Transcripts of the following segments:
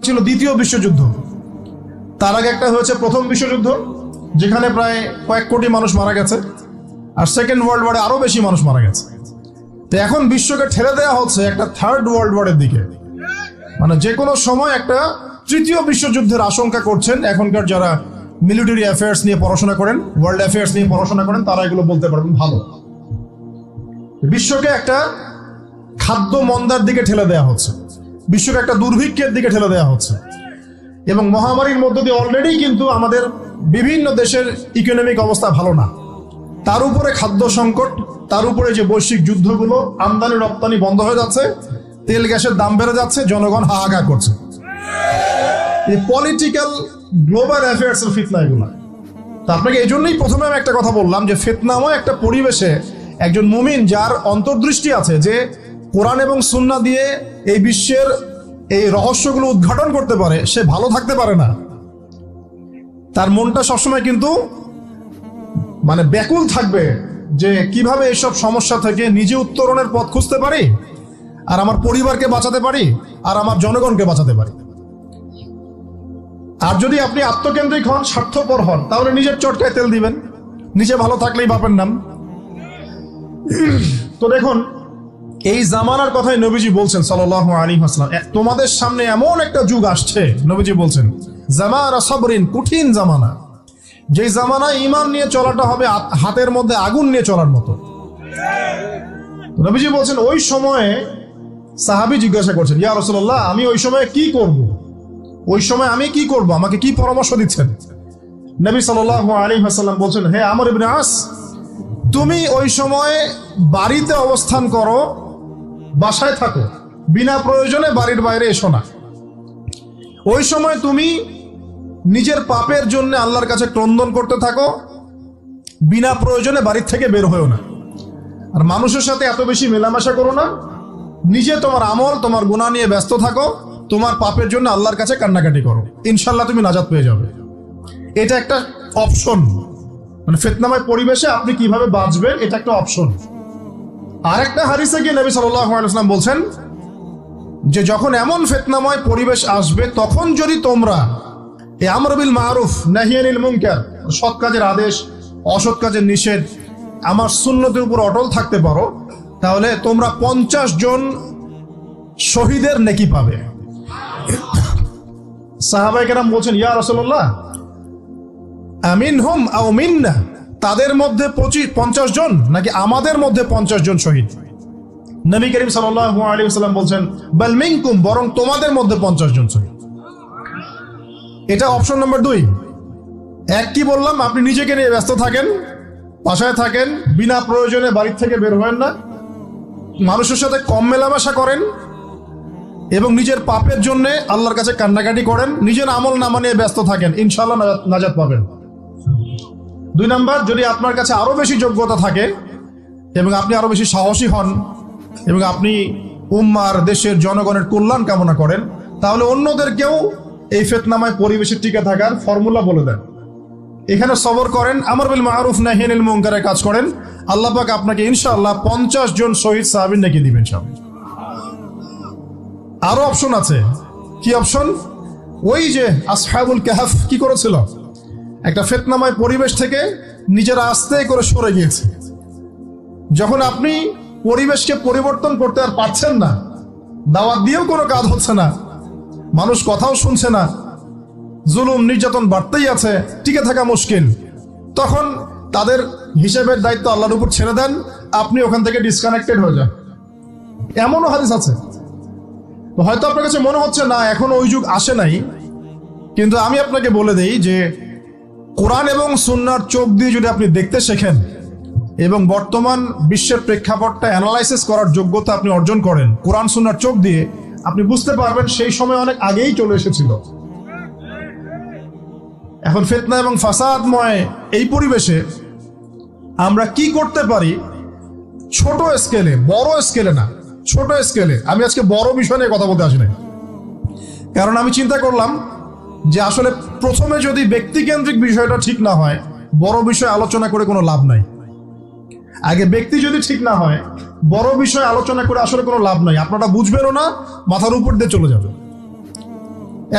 ছিল দ্বিতীয় বিশ্বযুদ্ধ, তার আগে একটা হয়েছে প্রথম বিশ্বযুদ্ধ, যেখানে প্রায় কয়েক কোটি মানুষ মারা গেছে, আর সেকেন্ড ওয়ার্ল্ড ওয়ারে আরো বেশি মানুষ মারা গেছে। তো এখন বিশ্বকে ঠেলে দেওয়া হচ্ছে একটা থার্ড ওয়ার্ল্ড ওয়ারের দিকে, মানে যে কোনো সময় একটা তৃতীয় বিশ্বযুদ্ধের আশঙ্কা করছেন এখনকার যারা মিলিটারি অ্যাফেয়ার্স নিয়ে পড়াশোনা করেন, ওয়ার্ল্ড অ্যাফেয়ার্স নিয়ে পড়াশোনা করেন, তারা এগুলো বলতে পারবেন ভালো। বিশ্বকে একটা খাদ্য মন্দার দিকে ঠেলে দেওয়া হচ্ছে, বিশ্বকে একটা দুর্ভিক্ষের দিকে ঠেলে দেওয়া হচ্ছে, এবং মহামারীর মধ্য দিয়ে অলরেডি কিন্তু আমাদের বিভিন্ন দেশের ইকোনমিক অবস্থা ভালো না, তার উপরে খাদ্য সংকট, তার উপরে যে বৈশ্বিক যুদ্ধগুলো, আমদানি রপ্তানি বন্ধ হয়ে যাচ্ছে, তেল গ্যাসের দাম বেড়ে যাচ্ছে, জনগণ হাহাকার করছে। এই পলিটিক্যাল গ্লোবাল অ্যাফেয়ার্স এর ফিতনা এগুলা। তা আপনাকে এই জন্যই প্রথমে আমি একটা কথা বললাম যে ফিতনাময় একটা পরিবেশে একজন মুমিন যার অন্তর্দৃষ্টি আছে, যে কোরআন এবং সুন্নাহ দিয়ে এই বিশ্বের এই রহস্যগুলো উদ্ঘাটন করতে পারে, সে ভালো থাকতে পারে না। তার মনটা সবসময় কিন্তু মানে ব্যাকুল থাকবে যে কিভাবে এইসব সমস্যা থেকে নিজে উত্তরণের পথ খুঁজতে পারি, আর আমার পরিবারকে বাঁচাতে পারি, আর আমার জনগণকে বাঁচাতে পারি। আর যদি আপনি আত্মকেন্দ্রিক হন, স্বার্থপর হন, তাহলে নিজের চটকায় তেল দিবেন, নিজে ভালো থাকলেই বাপের নাম। তো দেখুন, এই জামানার কথাই নবীজি বলছেন সাল্লাল্লাহু আলাইহি ওয়াসাল্লাম, তোমাদের সামনে এমন একটা যুগ আসছে, নবীজি বলছেন জামানা সাবরিন, কঠিন জামানা, যে জামানায় ঈমান নিয়ে চলাটা হবে হাতের মধ্যে আগুন নিয়ে চলার মতো। নবীজি বলছেন ওই সময়ে সাহাবী জিজ্ঞাসা করছেন, ইয়া রাসূলুল্লাহ, আমি ওই সময়ে কি করব? ওই সময় আমি কি করব, আমাকে কি পরামর্শ দিচ্ছেন? নবী সাল্লাল্লাহু আলাইহি ওয়াসাল্লাম বলছেন, হে আমর ইবনে আস, তুমি ওই সময়ে বাড়িতে অবস্থান করো, বাসায় থাকো, বিনা প্রয়োজনে বাড়ির বাইরে এসো না। ওই সময় তুমি নিজের পাপের জন্য আল্লাহর কাছে ক্রন্দন করতে থাকো, বিনা প্রয়োজনে বাড়ির থেকে বের হয়েও না। আর মানুষের সাথে এত বেশি মেলামেশা করো না, নিজে তোমার আমল, তোমার গুনাহ নিয়ে ব্যস্ত থাকো, তোমার পাপের জন্য আল্লাহর কাছে কান্নাকাটি করো, ইনশাল্লাহ তুমি নাজাত পেয়ে যাবে। এটা একটা অপশন, মানে ফিতনাময় পরিবেশে আপনি কিভাবে বাঁচবেন, এটা একটা অপশন। আর একটা হাদিসে গিয়ে নবী সাল্লাল্লাহু আলাইহি ওয়াসাল্লাম বলছেন যে যখন এমন ফিতনাময় পরিবেশ আসবে, তখন যদি তোমরা এই আমর বিল মারুফ নাহি আনিল মুনকার, সৎ কাজের আদেশ, অসৎ কাজের নিষেধ, আমার সুন্নতের উপর অটল থাকতে পারো, তাহলে তোমরা 50 জন শহীদের নেকি পাবে। সাহাবায়ে কেরাম বলছেন, ইয়া রাসূলুল্লাহ, আমিনহুম আও মিন্না, তাদের মধ্যে 50 জন নাকি আমাদের মধ্যে 50 জন শহীদ? নবী করিম সাল্লাল্লাহু আলাইহি ওয়াসাল্লাম বলছেন, বাল মিনকুম, বরং তোমাদের মধ্যে 50 জন শহীদ। এটা অপশন নাম্বার 2। এক কি বললাম, আপনি নিজেকে নিয়ে ব্যস্ত থাকেন, বাসায় থাকেন, বিনা প্রয়োজনে বাড়ির থেকে বের হবেন না, মানুষের সাথে কম মেলামেশা করেন, এবং নিজের পাপের জন্য আল্লাহর কাছে কান্নাকাটি করেন, নিজের আমল নামা নিয়ে ব্যস্ত থাকেন, ইনশাআল্লাহ নাজাত পাবেন। 2 নাম্বার, যদি আপনার কাছে আরো বেশি যোগ্যতা থাকে এবং আপনি আরো বেশি সাহসী হন এবং আপনি উম্মার, দেশের জনগণের কল্যাণ কামনা করেন, তাহলে অন্যদেরকেও এই ফিতনাময় পরিবেশে টিকে থাকার ফর্মুলা বলে দেন। এখানে সবর করেন, আমর বিল মারুফ নাহি আনিল মুনকারের কাজ করেন, আল্লাহ পাক আপনাকে ইনশাআল্লাহ 50 জন শহীদ সাহাবীর নেকি দিবেন সব। আরো অপশন আছে। কি অপশন? ওই যে আসহাবুল কাহফ কি করেছিল, একটা ফিতনাময় পরিবেশ থেকে নিজেরা আস্তে করে সরে গিয়েছে। যখন আপনি পরিবেশকে পরিবর্তন করতে আর পারছেন না, দাওয়াত দিয়েও কোনো কাজ হচ্ছে না, মানুষ কথাও শুনছে না, জুলুম নির্যাতন বাড়তেই আছে, টিকে থাকা মুশকিল, তখন তাদের হিসেবের দায়িত্ব আল্লাহর উপর ছেড়ে দেন, আপনি ওখান থেকে ডিসকানেক্টেড হয়ে যান। এমনও হাদিস আছে। হয়তো আপনার কাছে মনে হচ্ছে না এখনো ওই যুগ আসে নাই, কিন্তু আমি আপনাকে বলে দেই যে কোরআন এবং সুন্নাহর চোখ দিয়ে যদি আপনি দেখতে শেখেন এবং বর্তমান বিশ্বের প্রেক্ষাপটটা অ্যানালাইসিস করার যোগ্যতা আপনি অর্জন করেন কোরআন সুন্নাহর চোখ দিয়ে, আপনি বুঝতে পারবেন সেই সময় অনেক আগেই চলে এসেছিল। এখন ফিতনা এবং ফাসাদময় এই পরিবেশে আমরা কি করতে পারি, ছোট স্কেলে, বড় স্কেলে না, ছোট স্কেলে। আমি আজকে বড় বিষয় নিয়ে কথা বলতে আসি না, কারণ আমি চিন্তা করলাম যে আসলে প্রথমে যদি ব্যক্তিকেন্দ্রিক বিষয়টা ঠিক না হয়, বড় বিষয় আলোচনা করে কোনো লাভ নাই। আগে ব্যক্তি যদি ঠিক না হয়, বড় বিষয় আলোচনা করে আসলে কোনো লাভ নাই, আপনারা বুঝবেনও না, মাথার উপর দিয়ে চলে যাবে।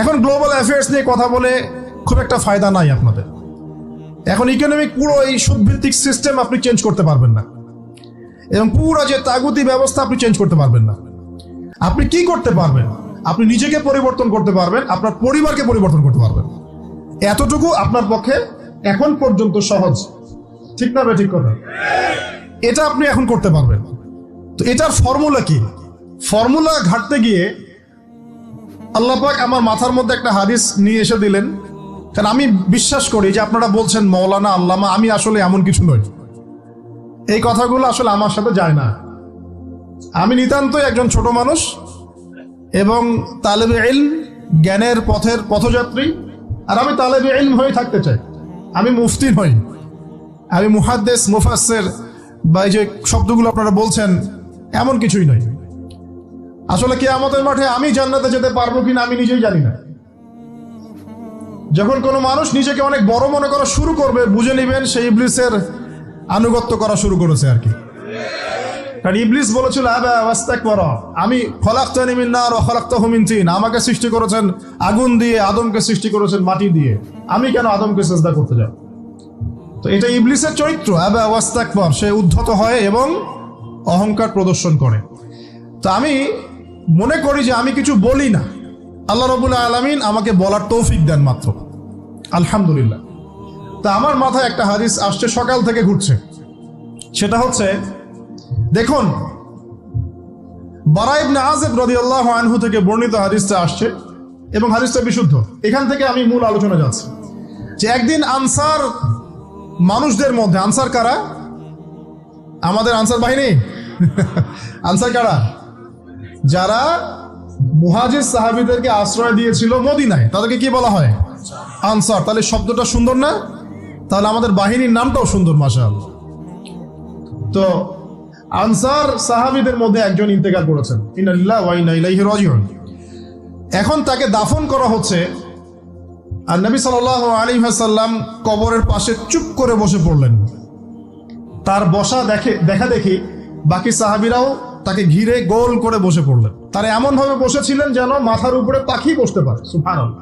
এখন গ্লোবাল অ্যাফেয়ার্স নিয়ে কথা বলে খুব একটা ফায়দা নাই আপনাদের। এখন ইকোনমিক পুরো এই সুদভিত্তিক সিস্টেম আপনি চেঞ্জ করতে পারবেন না, এবং পুরো যে তাগুতি ব্যবস্থা আপনি চেঞ্জ করতে পারবেন না। আপনি কি করতে পারবেন? আপনি নিজেকে পরিবর্তন করতে পারবেন, আপনার পরিবারকে পরিবর্তন করতে পারবেন। এতটুকু আপনার পক্ষে এখন পর্যন্ত সহজ, ঠিক না? ঠিক কথা। এটা আপনি এখন করতে পারবেন। তো এটার ফর্মুলা কি? ফর্মুলা ঘাটতে গিয়ে আল্লাহ পাক আমার মাথার মধ্যে একটা হাদিস নিয়ে এসে দিলেন। কারণ আমি বিশ্বাস করি যে আপনারা বলছেন মৌলানা, আল্লামা, আমি আসলে এমন কিছু নই। এই কথাগুলো আসলে আমার সাথে যায় না। আমি নিতান্তই একজন ছোট মানুষ এবং তালেবে ইলম, জ্ঞানের পথের পথযাত্রী। আর আমি তালেবে ইলম হয়ে থাকতে চাই। আমি মুফতি নই, আমি মুহাদ্দিস, মুফাসসির বা এই যে শব্দগুলো আপনারা বলছেন, এমন কিছুই নয়। আসলে কিয়ামতের মাঠে আমি জান্নাতে যেতে পারবো কিনা আমি নিজেই জানি না। যখন কোনো মানুষ নিজেকে অনেক বড় মনে করা শুরু করবে, বুঝে নেবেন সে ইবলিসের আনুগত্য করা শুরু করেছে আর কি। কারণ ইবলিস বলেছিল, আবা ওয়াস্তাকবারা, আমি খলাকতানি মিন নার ওয়া খলাকতাহু মিন তিন, আমাকে সৃষ্টি করেছেন আগুন দিয়ে, আদমকে সৃষ্টি করেছেন মাটি দিয়ে, আমি কেন আদমকে সিজদা করতে যাব? তো এটা ইবলিসের চরিত্র, আবা ওয়াস্তাকবার, সে উদ্ধত হয় এবং অহংকার প্রদর্শন করে। তো আমি মনে করি যে আমি কিছু বলি না, আল্লাহ রাব্বুল আলামিন আমাকে বলার তৌফিক দেন মাত্র, আলহামদুলিল্লাহ। তা আমার মাথায় একটা হাদিস আসছে, সকাল থেকে ঘুরছে। সেটা হচ্ছে, দেখুন, বারা ইবনে আযিব রাদিয়াল্লাহু আনহু থেকে বর্ণিত হাদিসটা আসছে এবং হাদিসটা বিশুদ্ধ। এখান থেকে আমি মূল আলোচনা যাচ্ছি যে একদিন আনসার মানুষদের মধ্যে, আনসার কারা? আমাদের আনসার বাহিনী। আনসার কারা? যারা মুহাজির সাহাবীদেরকে আশ্রয় দিয়েছিল মদিনায়, তাদেরকে কি বলা হয়? আনসার। তাহলে শব্দটা সুন্দর না? তাহলে আমাদের বাহিনীর নামটাও সুন্দর, মাশাআল্লাহ। তো আনসার সাহাবীদের মধ্যে একজন ইন্তেকাল করেছেন, ইন্না লিল্লাহি ওয়া ইন্না ইলাইহি রাজিউন। এখন তাকে দাফন করা হচ্ছে, আর নবী সাল্লাল্লাহু আলাইহি ওয়াসাল্লাম কবরের পাশে চুপ করে বসে পড়লেন। তার বসা দেখা দেখি বাকি সাহাবীরাও তাকে ঘিরে গোল করে বসে পড়লেন। তারা এমন ভাবে বসেছিলেন যেন মাথার উপরে পাখি বসতে পারে, সুবহানাল্লাহ।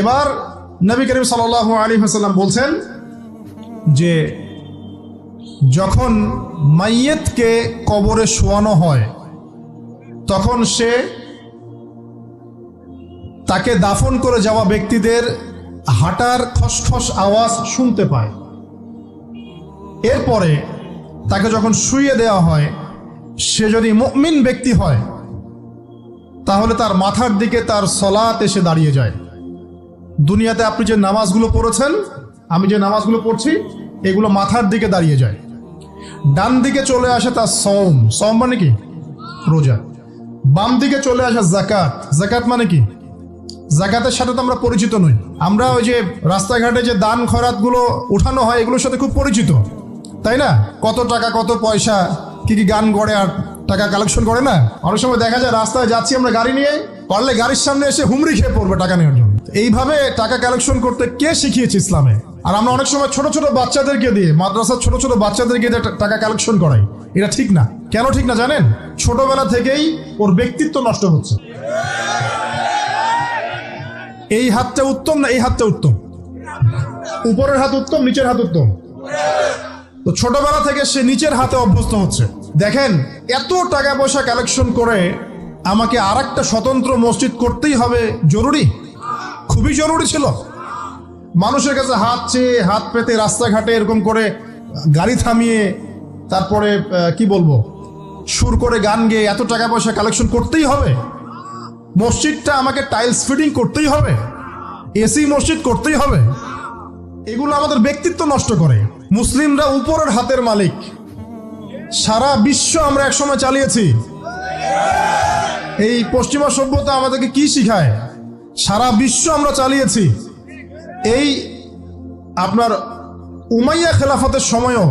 এবার নবী করিম সাল্লাল্লাহু আলাইহি ওয়াসাল্লাম বলছেন যে যখন মাইয়েতকে কবরে শোয়ানো হয় তখন সে তাকে দাফন করে যাওয়া ব্যক্তিদের হাঁটার খসখস আওয়াজ শুনতে পায়। এরপরে তাকে যখন শুইয়ে দেওয়া হয়, সে যদি মুমিন ব্যক্তি হয় তাহলে তার মাথার দিকে তার সলাত এসে দাঁড়িয়ে যায়। দুনিয়াতে আপনি যে নামাজগুলো পড়েছেন, আমি যে নামাজগুলো পড়ছি, এগুলো মাথার দিকে দাঁড়িয়ে যায়। ডান দিকে চলে আসে তার সওম, সওম মানে কি? রোজা। বাম দিকে চলে আসে যাকাত, যাকাত মানে কি? যাকাতের সাথে তো আমরা পরিচিত নই। আমরা ওই যে রাস্তাঘাটে যে দান খয়রাতগুলো উঠানো হয়, এগুলোর সাথে খুব পরিচিত, তাই না? কত টাকা, কত পয়সা, কি কি গান করে আর টাকা কালেকশন করে না? অনেক সময় দেখা যায় রাস্তায় যাচ্ছি আমরা গাড়ি নিয়ে, পারলে গাড়ির সামনে এসে হুমড়ি খেয়ে পড়বে টাকা নেওয়ার জন্য। এইভাবে টাকা কালেকশন করতে কে শিখিয়েছে ইসলামে? আর আমরা অনেক সময় ছোট ছোট বাচ্চাদেরকে দিয়ে, মাদ্রাসার ছোট ছোট বাচ্চাদেরকে দিয়ে টাকা কালেকশন করাই। এটা ঠিক না। কেন ঠিক না জানেন? ছোটবেলা থেকেই ওর ব্যক্তিত্ব নষ্ট হচ্ছে। এই হাতটা উত্তম না এই হাতটা উত্তম? উপরের হাত উত্তম, নিচের হাত উত্তম? তো ছোটবেলা থেকে সে নিচের হাতে অভ্যস্ত হচ্ছে। দেখেন, এত টাকা পয়সা কালেকশন করে আমাকে আর একটা স্বতন্ত্র মসজিদ করতেই হবে জরুরি? খুবই জরুরি ছিল। মানুষের কাছে হাত চেয়ে, হাত পেতে, রাস্তাঘাটে এরকম করে গাড়ি থামিয়ে, তারপরে কি বলবো, সুর করে গান গেয়ে এত টাকা পয়সা কালেকশন করতেই হবে? মসজিদটা আমাকে টাইলস ফিটিং করতেই হবে? এসি মসজিদ করতেই হবে? এগুলো আমাদের ব্যক্তিত্ব নষ্ট করে। মুসলিমরা উপরের হাতের মালিক। সারা বিশ্ব আমরা একসময় চালিয়েছি। এই পশ্চিমা সভ্যতা আমাদেরকে কি শিখায়? সারা বিশ্ব আমরা চালিয়েছি। এই আপনার উমাইয়া খেলাফতের সময়ও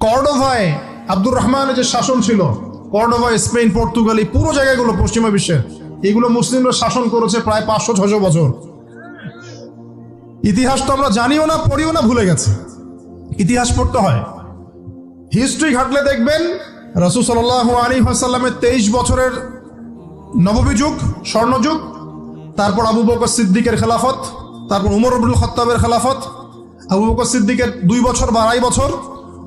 কর্ডোভায় আব্দুর রহমানের যে শাসন ছিল, কর্ডোভায়, স্পেন, পর্তুগাল, এই পুরো জায়গাগুলো পশ্চিমা বিশ্বের, এগুলো মুসলিমরা শাসন করেছে প্রায় 500-600 বছর। ইতিহাস তো আমরা জানিও না, পড়িও না, ভুলে গেছে। ইতিহাস পড়তে হয়। হিস্ট্রি ঘাটলে দেখবেন রাসূল সাল্লাল্লাহু আলাইহি ওয়াসাল্লামের 23 বছরের নববী যুগ, স্বর্ণযুগ, তারপর আবু বকর সিদ্দিকের খেলাফত, তারপর উমর ইবনুল খাত্তাবের খেলাফত। আবু বকর সিদ্দিকের 2 বছর বা 2.5 বছর,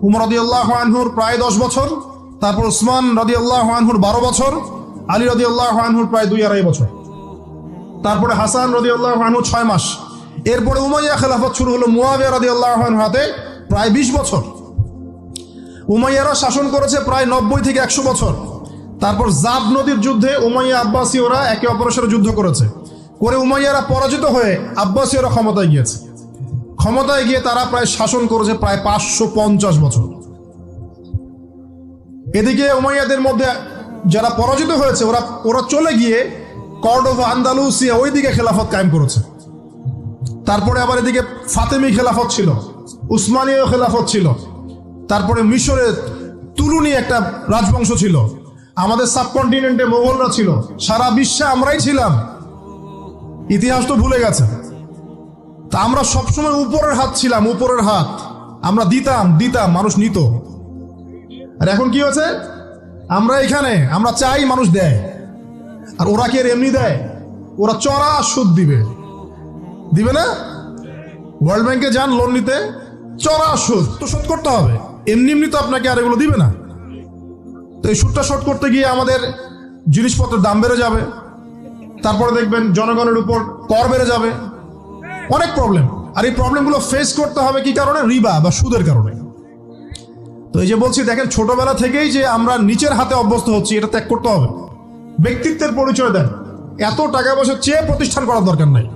উমর রাদিয়াল্লাহু আনহুর প্রায় 10 বছর, তারপর উসমান রাদিয়াল্লাহু আনহুর 12 বছর, আলী রাদিয়াল্লাহু আনহুর প্রায় 2-2.5 বছর, তারপরে হাসান রাদিয়াল্লাহু আনহু 6 মাস। এরপরে উমাইয়া খেলাফত শুরু হলো মুয়াবিয়া রাদিয়াল্লাহু আনহু হাতে, প্রায় 20 বছর। উমাইয়ারা শাসন করেছে প্রায় 90 থেকে 100 বছর। তারপর জাব নদীর যুদ্ধে উমাইয়া আব্বাসীয়রা একে অপরের সাথে যুদ্ধ করেছে, করে উমাইয়ারা পরাজিত হয়ে আব্বাসীয়রা ক্ষমতায় গিয়েছে। ক্ষমতায় গিয়ে তারা প্রায় শাসন করেছে প্রায় 550 বছর। এদিকে উমাইয়াদের মধ্যে যারা পরাজিত হয়েছে ওরা চলে গিয়ে কর্ডোভা, আন্দালুসিয়া ওইদিকে খেলাফত কায়েম করেছে। তারপরে আবার এদিকে ফাতেমি খেলাফত ছিল, উসমানীয় খেলাফত ছিল, তারপরে মিশরে তুলুনি একটা রাজবংশ ছিল, আমাদের সাবকন্টিনেন্টে মোগলরা ছিল, সারা বিশ্বে আমরাই ছিলাম। ইতিহাস তো ভুলে গেছে। তা আমরা সবসময় উপরের হাত ছিলাম, উপরের হাত আমরা দিতাম, মানুষ নিত। আর এখন কি হয়েছে? আমরা এখানে আমরা চাই, মানুষ দেয়। আর ওরা কি এমনি দেয়? ওরা চড়া সুদ দিবে না? ওয়ার্ল্ড ব্যাংকে যান লোন নিতে, চড়া সুদ তো শোধ করতে হবে, এমনি তো আপনাকে আর এগুলো দিবে না। তো এই সুদটা শোধ করতে গিয়ে আমাদের জিনিসপত্রের দাম বেড়ে যাবে, তারপরে দেখবেন জনগণের উপর কর বেড়ে যাবে, অনেক প্রবলেম। আর এই প্রবলেমগুলো ফেস করতে হবে কি কারণে? রিবা বা সুদের কারণে। তো এই যে বলছি, দেখেন ছোটবেলা থেকেই যে আমরা নিচের হাতে অভ্যস্ত হচ্ছি, এটা ত্যাগ করতে হবে। ব্যক্তিত্বের পরিচয় দেন। এত টাকা পয়সা চেয়ে প্রতিষ্ঠান করার দরকার নাই।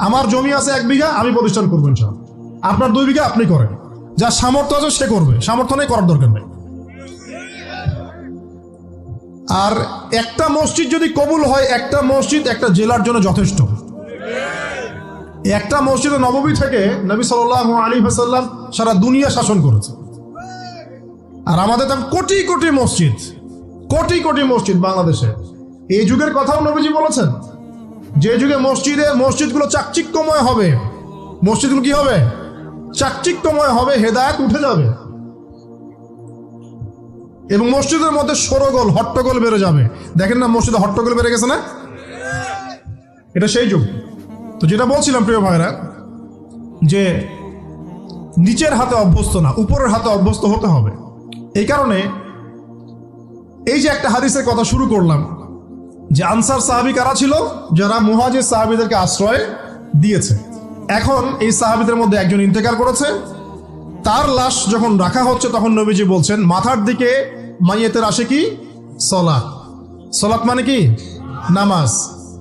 আমার জমি আছে 1 বিঘা, আমি প্রতিষ্ঠান করবো ইনশাআল্লাহ। আপনার 2 বিঘা আপনি করেন, যার সামর্থ্য আছে সে করবে, সামর্থ্য নেই করার দরকার নেই। আর একটা মসজিদ যদি কবুল হয়, একটা মসজিদ একটা জেলার জন্য যথেষ্ট। একটা মসজিদে নববী থেকে নবী সাল্লাল্লাহু আলাইহি ওয়াসাল্লাম সারা দুনিয়া শাসন করেছে। আর আমাদের তো কোটি কোটি মসজিদ বাংলাদেশে। এই যুগের কথাও নবীজি বলেছেন, যে যুগে মসজিদগুলো চাকচিক্যময় হবে, মসজিদগুলো কি হবে? চাকচিক্যময় হবে, হেদায়েত উঠে যাবে, এবং মসজিদের মধ্যে শোরগোল, হট্টগোল বেড়ে যাবে। দেখেন না মসজিদে হট্টগোল বেড়ে গেছে না? এটা সেই যুগ। তো যেটা বলছিলাম প্রিয় ভাইরা, যে নিচের হাতে অভ্যস্ত না, উপরের হাতে অভ্যস্ত হতে হবে। এই কারণে এই যে একটা হাদিসের কথা শুরু করলাম, যে আনসার সাহাবী কারা ছিল? যারা মুহাজির সাহাবীদেরকে আশ্রয় দিয়েছে। এখন এই সাহাবীদের মধ্যে একজন ইন্তেকাল করেছে, তার লাশ যখন রাখা হচ্ছে তখন নবীজি বলছেন, মাথার দিকে মাইয়েতের আসে কি? সলাত। সলাত মানে কি? নামাজ।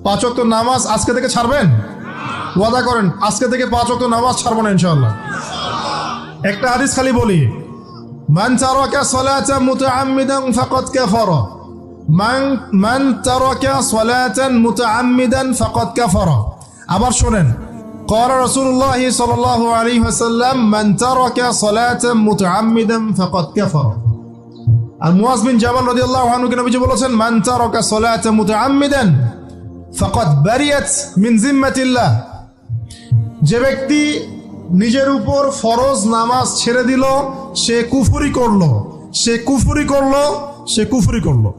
5 ওয়াক্ত নামাজ আজকে থেকে ছাড়বেন? ওয়াদা করেন আজকে থেকে 5 ওয়াক্ত নামাজ ছাড়বো না ইনশাআল্লাহ। একটা হাদিস খালি বলি, মান তারাকা সালাতান মুতাআম্মিদান ফাকাদ কাফারা, মান তারাকা সালাতান মুতাআম্মিদান ফাকাদ কাফারা। আবার শুনেন, قال رسول الله صلى الله عليه وسلم من ترك صلاة متعمدا فقد كفر। আর মুয়াজ বিন জাবাল রাদিয়াল্লাহু আনহু কে নবীজি বলেছেন, মান তারাকা সালাতা মুতাআম্মিদান ফাকাদ বারিয়াত মিন জিম্মাতিল্লাহ। যে ব্যক্তি নিজের উপর ফরজ নামাজ ছেড়ে দিল, সে কুফরি করলো।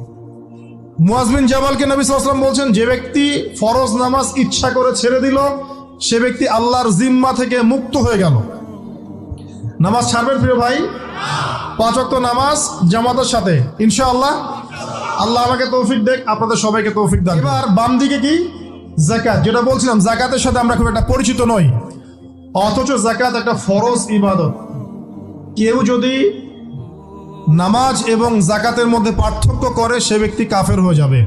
মুয়াজ বিন জাবালকে নবী সাল্লাল্লাহু আলাইহি ওয়াসাল্লাম বলছেন, যে ব্যক্তি ফরজ নামাজ ইচ্ছা করে ছেড়ে দিল, সে ব্যক্তি আল্লাহর জিম্মা থেকে মুক্ত হয়ে গেল। নামাজ ছাড়বেন প্রিয় ভাই? 5 ওয়াক্ত নামাজ জামাতের সাথে ইনশাআল্লাহ। আল্লাহ আমাকে তৌফিক দেখ, আপনাদের সবাইকে তৌফিক দেন। এবার বাম দিকে কি? যাকাত। যেটা বলছিলাম, যাকাতের সাথে আমরা খুব একটা পরিচিত নই, অথচ যাকাত একটা ফরজ ইবাদত। কেউ যদি নামাজ এবং যাকাতের মধ্যে পার্থক্য করে, সে ব্যক্তি কাফের হয়ে যাবে।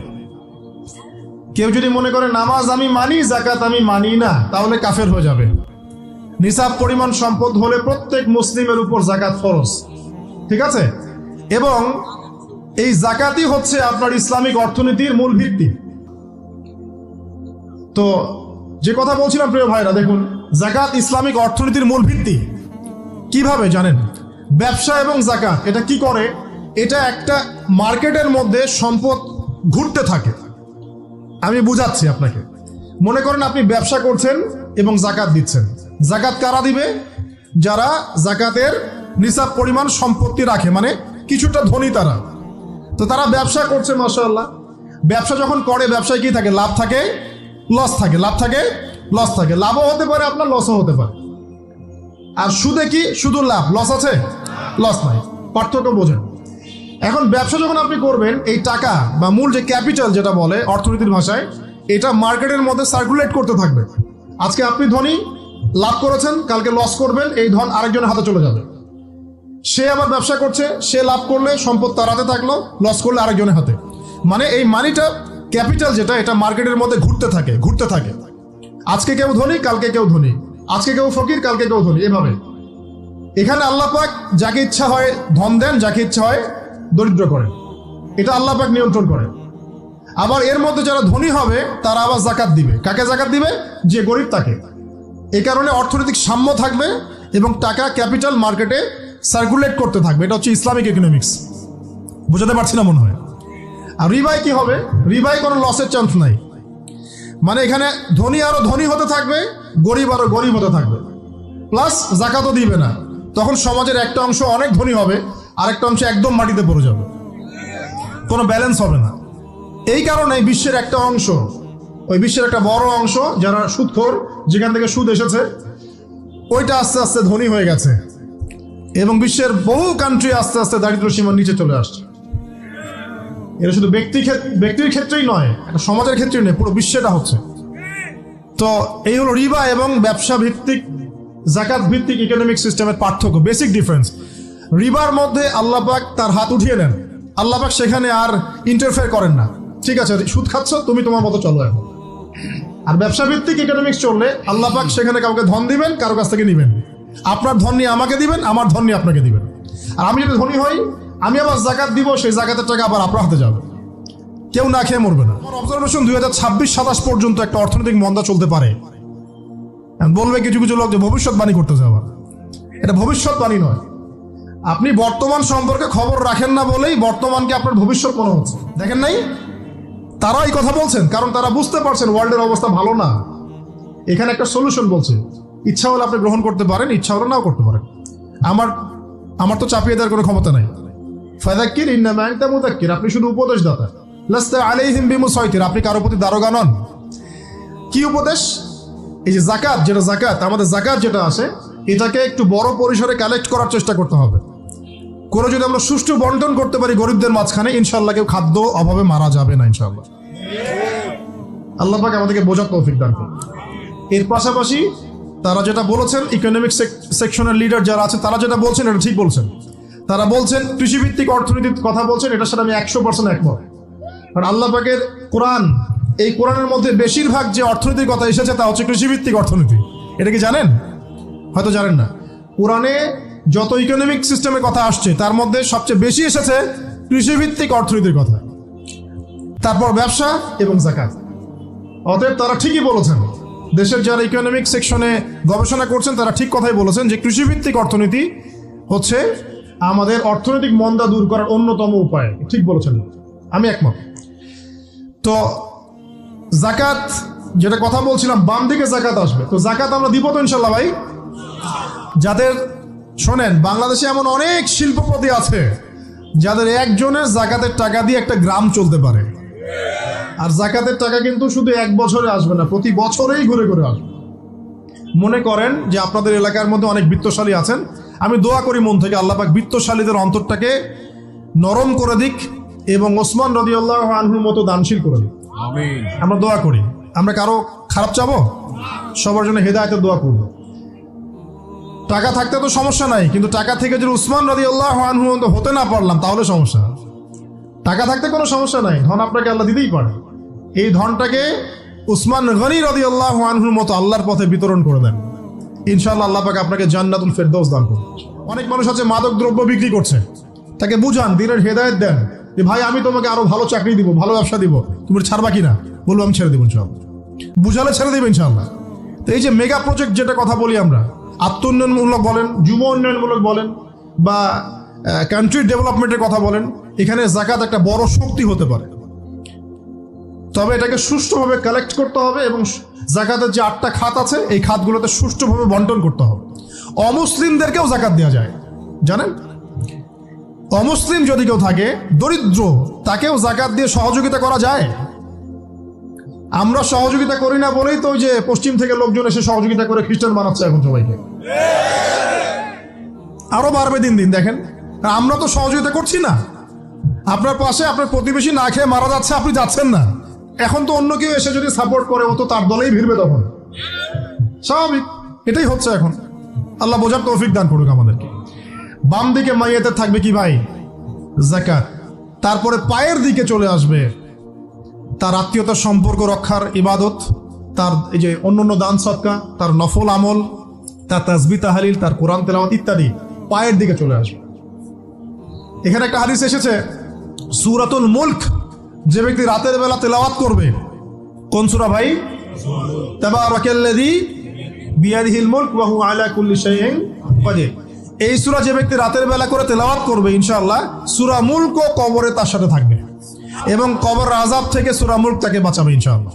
কেউ যদি মনে করে নামাজ আমি মানি, যাকাত আমি মানি না, তাহলে কাফের হয়ে যাবে। নিসাব পরিমাণ সম্পদ হলে প্রত্যেক মুসলিমের উপর যাকাত ফরজ, ঠিক আছে? এবং এই যাকাতই হচ্ছে আপনার ইসলামিক অর্থনীতির মূল ভিত্তি। তো যে কথা বলছিলাম প্রিয় ভাইরা, দেখুন যাকাত ইসলামিক অর্থনীতির মূল ভিত্তি। কিভাবে জানেন? ব্যবসা এবং যাকাত এটা কি করে? এটা একটা মার্কেটের মধ্যে সম্পদ ঘুরতে থাকে। আমি বুঝাচ্ছি আপনাকে। মনে করেন আপনি ব্যবসা করছেন এবং যাকাত দিচ্ছেন। যাকাত কারা দিবে? যারা যাকাতের নিসাব পরিমাণ সম্পত্তি রাখে, মানে কিছুটা ধনী তারা। তো তারা ব্যবসা করছে, মাশাআল্লাহ। ব্যবসা যখন করে, ব্যবসায় কি থাকে? লাভ থাকে, লস থাকে, লাভ থাকে, লস থাকে। লাভও হতে পারে আপনার, লসও হতে পারে। আর সুদে কি শুধু লাভ, লস আছে? লস নাই। পার্থক্য বোঝেন। এখন ব্যবসা যখন আপনি করবেন, এই টাকা বা মূল যে ক্যাপিটাল যেটা বলে অর্থনীতির ভাষায়, এটা মার্কেটের মধ্যে সার্কুলেট করতে থাকবে। আজকে আপনি ধনী, লাভ করেছেন, কালকে লস করবেন, এই ধন আরেকজনের হাতে চলে যাবে। সে আবার ব্যবসা করছে, সে লাভ করলে সম্পদ তার হাতে থাকলো, লস করলে আরেকজনের হাতে। মানে এই মানিটা, ক্যাপিটাল যেটা, এটা মার্কেটের মধ্যে ঘুরতে থাকে, ঘুরতে থাকে। আজকে কেউ ধনী, কালকে কেউ ধনী, আজকে কেউ ফকির, কালকে কেউ ধনী, এভাবে। এখানে আল্লাহ পাক যাকে ইচ্ছা হয় ধন দেন, যাকে ইচ্ছা হয় দরিদ্র করেন। এটা আল্লাহ পাক নিয়ন্ত্রণ করেন। আবার এর মধ্যে যারা ধনী হবে তারা আবার জাকাত দিবে। কাকে জাকাত দিবে? যে গরিব তাকে। এই কারণে অর্থনৈতিক সাম্য থাকবে এবং টাকা, ক্যাপিটাল মার্কেটে সার্কুলেট করতে থাকবে। এটা হচ্ছে ইসলামিক ইকোনমিক্স। বুঝাতে পারছি না মনে হয়? আর রিবাই কি হবে? রিবাই কোনো লসের চান্স নাই। মানে এখানে ধনী আরো ধনী হতে থাকবে, গরিব আরো গরিব হতে থাকবে, প্লাস জাকাতও দিবে না। তখন সমাজের একটা অংশ অনেক ধনী হবে, আরেকটা অংশ একদম মাটিতে পড়ে যাবে, কোনো ব্যালেন্স হবে না। এই কারণে বিশ্বের একটা অংশ, ওই বিশ্বের একটা বড় অংশ যারা সুদখোর, যেখান থেকে সুদ এসেছে, ওইটা আস্তে আস্তে ধনী হয়ে গেছে এবং বিশ্বের বহু কান্ট্রি আস্তে আস্তে দারিদ্র সীমার নিচে চলে আসছে। এটা শুধু ব্যক্তির ক্ষেত্রেই নয়, একটা সমাজের ক্ষেত্রেই নয়, পুরো বিশ্বেটা হচ্ছে। তো এই হলো রিবা এবং ব্যবসা ভিত্তিক, জাকাত ভিত্তিক ইকোনমিক সিস্টেমের পার্থক্য, বেসিক ডিফারেন্স। রিবার মধ্যে আল্লাহ পাক তার হাত উঠিয়ে নেন, আল্লাহ পাক সেখানে আর ইন্টারফেয়ার করেন না। ঠিক আছে, সুদ খাচ্ছ, তুমি তোমার মতো চলো এখন। আর ব্যবসা ভিত্তিক ইকোনমিক্স চললে আল্লাহ পাক সেখানে কাউকে ধন দিবেন, কারো কাছ থেকে নিবেন। আপনার ধন নিয়ে আমাকে দিবেন, আমার ধন নিয়ে আপনাকে দিবেন। আর আমি যদি ধনী হই, আমি আবার জাকাত দিব, সেই জাকাতের টাকা আবার আপনার হাতে যাবে, কেউ না খেয়ে মরবে না। আমার অবজারভেশন 2026-27 পর্যন্ত একটা অর্থনৈতিক মন্দা চলতে পারে। বলবে কিছু কিছু লোক যে ভবিষ্যৎবাণী করতেছে, আবার এটা ভবিষ্যৎবাণী নয়। আপনি বর্তমান সম্পর্কে খবর রাখেন না বলেই বর্তমানকে আপনার ভবিষ্যৎ মনে হচ্ছে। দেখেন নাই, তারা এই কথা বলছেন কারণ তারা বুঝতে পারছেন ওয়ার্ল্ডের অবস্থা ভালো না। এখানে একটা সলিউশন বলছে, ইচ্ছা হলে আপনি গ্রহণ করতে পারেন, ইচ্ছা হলে নাও করতে পারেন। আমার তো চাপিয়ে দেওয়ার কোনো ক্ষমতা নাই। ফাযাক্কির ইন্নামা আনতা মুযাক্কির, আপনি শুধু উপদেশদাতা। লাস্তা আলাইহিম বিমুসাইতির, আপনি কারো প্রতি দারোগা নন। কি উপদেশ? এই যে জাকাত, যেটা জাকাত, আমাদের জাকাত যেটা আসে, এটাকে একটু বড় পরিসরে কালেক্ট করার চেষ্টা করতে হবে। করে যদি আমরা সুষ্ঠু বন্টন করতে পারি গরিবদের মাঝখানে, ইনশাআল্লাহ কেউ খাদ্য অভাবে মারা যাবে না ইনশাআল্লাহ। আল্লাহ পাক আমাদেরকে বোঝার তৌফিক দান করুন। এর পাশাপাশি তারা যেটা বলেছেন, ইকোনমিক সেকশনের লিডার যারা আছে তারা যেটা বলছেন এটা ঠিক বলছেন। তারা বলছেন কৃষিভিত্তিক অর্থনীতির কথা বলছেন, এটার সাথে আমি 100% একমত। কারণ আল্লাহ পাকের কোরআন, এই কোরআনের মধ্যে বেশিরভাগ যে অর্থনীতির কথা এসেছে তা হচ্ছে কৃষিভিত্তিক অর্থনীতি। এটা কি জানেন? হয়তো জানেন না। কোরআনে যত ইকোনমিক সিস্টেমের কথা আসছে তার মধ্যে সবচেয়ে বেশি এসেছে কৃষিভিত্তিক অর্থনীতির কথা, তারপর ব্যবসা এবং জাকাত। অতএব তারা ঠিকই বলেছেন, দেশের যারা ইকোনমিক সেকশনে গবেষণা করছেন তারা ঠিক কথাই বলেছেন যে কৃষিভিত্তিক অর্থনীতি হচ্ছে আমাদের অর্থনৈতিক মন্দা দূর করার অন্যতম উপায়। ঠিক বলেছেন, আমি একমত। তো জাকাত যেটা কথা বলছিলাম, বাম দিকে জাকাত আসবে, তো জাকাত আমরা দিব তো ইনশাল্লাহ ভাই। যাদের, শোনেন, বাংলাদেশে এমন অনেক শিল্পপতি আছে যাদের একজনের জাকাতের টাকা দিয়ে একটা গ্রাম চলতে পারে। আর জাকাতের টাকা কিন্তু শুধু এক বছরে আসবে না, প্রতি বছরেই ঘুরে ঘুরে আসবে। মনে করেন যে আপনাদের এলাকার মধ্যে অনেক বিত্তশালী আছেন, আমি দোয়া করি মন থেকে আল্লাহ পাক বিত্তশালীদের অন্তরটাকে নরম করে দিক এবং ওসমান রাদিয়াল্লাহু আনহুর মতো দানশীল করে দিক। আমিন। আমরা দোয়া করি। আমরা কারো খারাপ চাবো? সবার জন্য হেদায়েতের দোয়া করব। টাকা থাকতে তো সমস্যা নাই, কিন্তু টাকা থেকে যদি উসমান রাদিয়াল্লাহু আনহু হতে না পারলাম তাহলে সমস্যা। টাকা থাকতে কোনো সমস্যা নাই, ধন আপনাকে আল্লাহ দিতেই পারে। এই ধনটাকে উসমান গনি রাদিয়াল্লাহু আনহুর মতো আল্লাহর পথে বিতরণ করে দেন, ইনশাআল্লাহ আল্লাহ পাক আপনাকে জান্নাতুল ফেরদৌস দান করবেন। অনেক মানুষ আছে মাদক দ্রব্য বিক্রি করছে, তাকে বুঝান, দিনের হেদায়েত দেন যে ভাই আমি তোমাকে আরো ভালো চাকরি দিব, ভালো ব্যবসা দিব, তুমি ছাড়বা কিনা? বলবো আমি ছেড়ে দেবো ইনশাআল্লাহ। বুঝালে ছেড়ে দেবে ইনশাআল্লাহ। তো এই যে মেগা প্রজেক্ট যেটা কথা বলি আমরা, আত্ম উন্নয়নমূলক বলেন, যুব উন্নয়নমূলক বলেন, বা কান্ট্রি ডেভেলপমেন্টের কথা বলেন, এখানে জাকাত একটা বড় শক্তি হতে পারে। তবে এটাকে সুষ্ঠুভাবে কালেক্ট করতে হবে এবং জাকাতের যে 8টা খাত আছে এই খাতগুলোতে সুষ্ঠুভাবে বন্টন করতে হবে। অমুসলিমদেরকেও জাকাত দেওয়া যায়, জানেন? অমুসলিম যদি কেউ থাকে, দরিদ্র, তাকেও জাকাত দিয়ে সহযোগিতা করা যায়। আমরা সহযোগিতা করি না বলেই তো ওই যে পশ্চিম থেকে লোকজন এসে সহযোগিতা করে খ্রিস্টান বানাচ্ছে এখন সবাইকে। আরো বাড়বে দিন দিন, দেখেন। আমরা তো সহযোগিতা করছি না। আপনার পাশে আপনার প্রতিবেশী না খেয়ে মারা যাচ্ছে, আপনি যাচ্ছেন না। এখন তো অন্য কেউ এসে যদি সাপোর্ট করে, ও তো তার দলেই ভিড়বে তখন, স্বাভাবিক। এটাই হচ্ছে এখন। আল্লাহ বোঝার তৌফিক দান করুক আমাদেরকে। বাম দিকে মাইয়াতের থাকবে কি ভাই? যাকাত। তারপরে পায়ের দিকে চলে আসবে তার আত্মীয়তার সম্পর্ক রক্ষার ইবাদত, তার এই যে অন্যান্য দান সদকা, তার নফল আমল, তার তাসবিহ তাহলিল, তার কোরআন তেলাওয়াত ইত্যাদি পায়ের দিকে চলে আসবে। এখানে একটা হাদিস এসেছে, সূরাতুল মুলক যে ব্যক্তি রাতের বেলা তেলাওয়াত করবে, কোন সূরা ভাই? তাবারাকাল্লাযী বিয়াদিহিল মুলক ওয়া হুয়া আলা কুল্লি শাইইন কাদির। এই সূরা যে ব্যক্তি রাতের বেলা করে তেলাওয়াত করবে, ইনশাআল্লাহ সূরা মুলক কবরে তার সাথে থাকবে এবং কবর আযাব থেকে সূরা মুলক তাকে বাঁচাবে ইনশাআল্লাহ।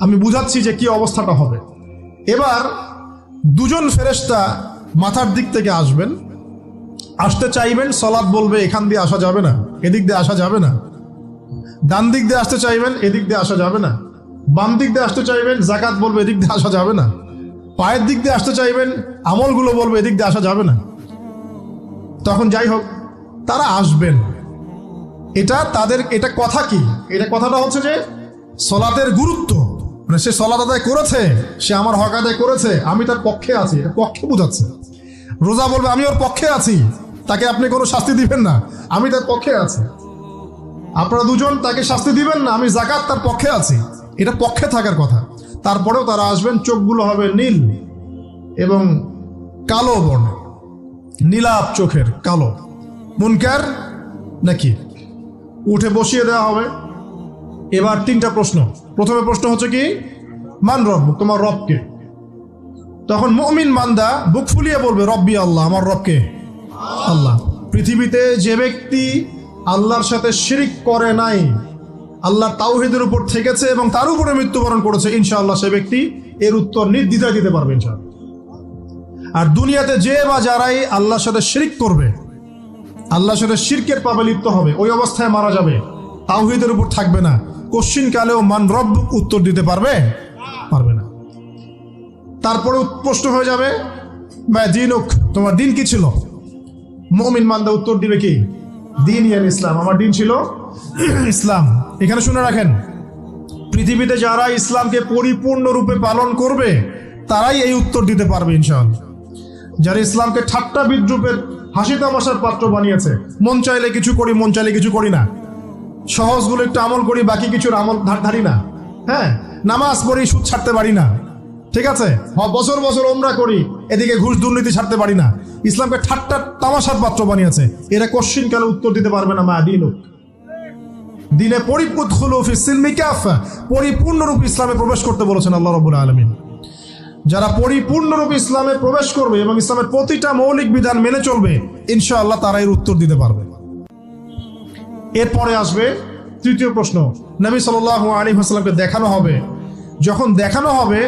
আমি বুঝাচ্ছি যে কি অবস্থাটা হবে। এবার দুজন ফেরেশতা মাথার দিক থেকে আসবেন, আসতে চাইবেন, সালাত বলবে এখান দিয়ে আসা যাবে না, এদিক দিয়ে আসা যাবে না। ডান দিক দিয়ে আসতে চাইবেন, এদিক দিয়ে আসা যাবে না। বাম দিক দিয়ে আসতে চাইবেন, যাকাত বলবে এদিক দিয়ে আসা যাবে না। পায়ের দিক দিয়ে আসতে চাইবেন, আমলগুলো বলবে এদিক দিয়ে আসা যাবে না। তখন যাই হোক তারা আসবেন। এটা তাদের এটা কথা কি? এটা কথাটা হচ্ছে যে সলাতের গুরুত্ব, মানে সে সলাত আদায় করেছে, সে আমার হক আদায় করেছে, আমি তার পক্ষে আছি, এটা পক্ষে বোঝাচ্ছে। রোজা বলবে আমি ওর পক্ষে আছি, তাকে আপনি কোনো শাস্তি দিবেন না, আমি তার পক্ষে আছি। আপনারা দুজন তাকে শাস্তি দিবেন না, আমি যাকাত তার পক্ষে আছি, এটা পক্ষে থাকার কথা। তারপরেও তারা আসবেন, চোখগুলো হবে নীল এবং কালো বর্ণ, নীলাপ চোখের কালো। মুনকার নাকি উঠে বসিয়ে দেওয়া হবে। এবার তিনটা প্রশ্ন। প্রথমে প্রশ্ন হচ্ছে কি, মান রব, তোমার রবকে? তখন মুমিন বান্দা বুক ফুলিয়ে বলবে রব্বি আল্লাহ, আমার রবকে আল্লাহ। পৃথিবীতে যে ব্যক্তি আল্লাহর সাথে শিরিক করে নাই, আল্লাহর তাওহীদের উপর থেকেছে এবং তার উপরে মৃত্যুবরণ করেছে, ইনশাআল্লাহ সে ব্যক্তি এর উত্তর নির্দ্বিধায় দিতে পারবে ইনশাআল্লাহ। আর দুনিয়াতে যে বা যারাই আল্লাহর সাথে শিরিক করবে, আল্লাহর সাথে শিরকের পাবে লিপ্ত হবে, ওই অবস্থায় মারা যাবে, তাওহীদের উপর থাকবে না, কোশ্চিন কালেও মান রব উত্তর দিতে পারবে না। তারপরে প্রশ্ন হয়ে যাবে মা দীনুক, তোমার দিন কি ছিল? মুমিন বান্দা উত্তর দিবে কি, দিন ইয়াল ইসলাম, আমার দিন ছিল ইসলাম। এখানে শুনে রাখেন, পৃথিবীতে যারা ইসলামকে পরিপূর্ণরূপে পালন করবে তারাই এই উত্তর দিতে পারবে ইনশাআল্লাহ। যারা ইসলামকে ঠাট্টা বিদ্রুপের হাসি তামাশার পাত্র বানিয়েছে, মন চাইলে কিছু করি, মন চাইলে কিছু করি না, সহজগুলো একটু আমল করি, বাকি কিছুর আমল ধারি না, হ্যাঁ, নামাজ পড়ি, সুদ ছাড়তে পারি না, ঠিক আছে, বছর বছর ওমরা করি, এদিকে ঘুষ দুর্নীতি ছাড়তে পারি না, ইসলামকে ঠাট্টা তামাশার পাত্র বানিয়েছে, এরা কোশ্চিন কালে উত্তর দিতে পারবে না মা দীনুক, দিনে পরিপূর্ণরূপে ইসলামে প্রবেশ করতে বলেছেন আল্লাহ রাব্বুল আলামিন। যারা পরিপূর্ণরূপে ইসলামে প্রবেশ করবে এবং ইসলামের প্রতিটা মৌলিক বিধান মেনে চলবে, ইনশাআল্লাহ তারা এর উত্তর দিতে পারবে। এরপরে আসবে তৃতীয় প্রশ্ন। নবী সাল্লাল্লাহু আলাইহি ওয়াসাল্লামকে দেখানো হবে, যখন দেখানো হবে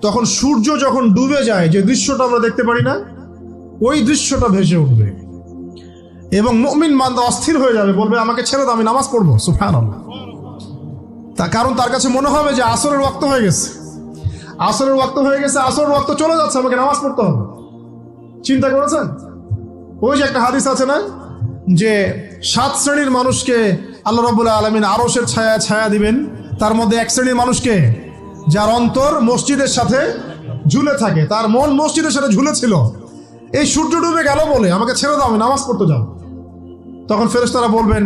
তখন সূর্য যখন ডুবে যায়, যে দৃশ্যটা আমরা দেখতে পারি না, ওই দৃশ্যটা ভেসে উঠবে এবং মুমিন বান্দা অস্থির হয়ে যাবে, বলবে আমাকে ছেড়ে দাও, আমি নামাজ পড়বো। সুবহানাল্লাহ। কারণ তার কাছে মনে হবে যে আসরের ওয়াক্ত হয়ে গেছে, আসরের ওয়াক্ত হয়ে গেছে, আসরের ওয়াক্ত চলে যাচ্ছে, আমাকে নামাজ পড়তে হবে। চিন্তা করেছেন? ওই যে একটা হাদিস আছে না, যে 7 শ্রেণীর মানুষকে আল্লাহ রাব্বুল আলামিন আরশের ছায়া দিবেন, তার মধ্যে এক শ্রেণীর মানুষকে যার অন্তর মসজিদের সাথে ঝুলে থাকে, তার মন মসজিদের সাথে ঝুলেছিল, এই সূর্য ডুবে গেল বলে আমাকে ছেড়ে দাও, আমি নামাজ পড়তে যাও। তখন ফেরেশতারা বলবেন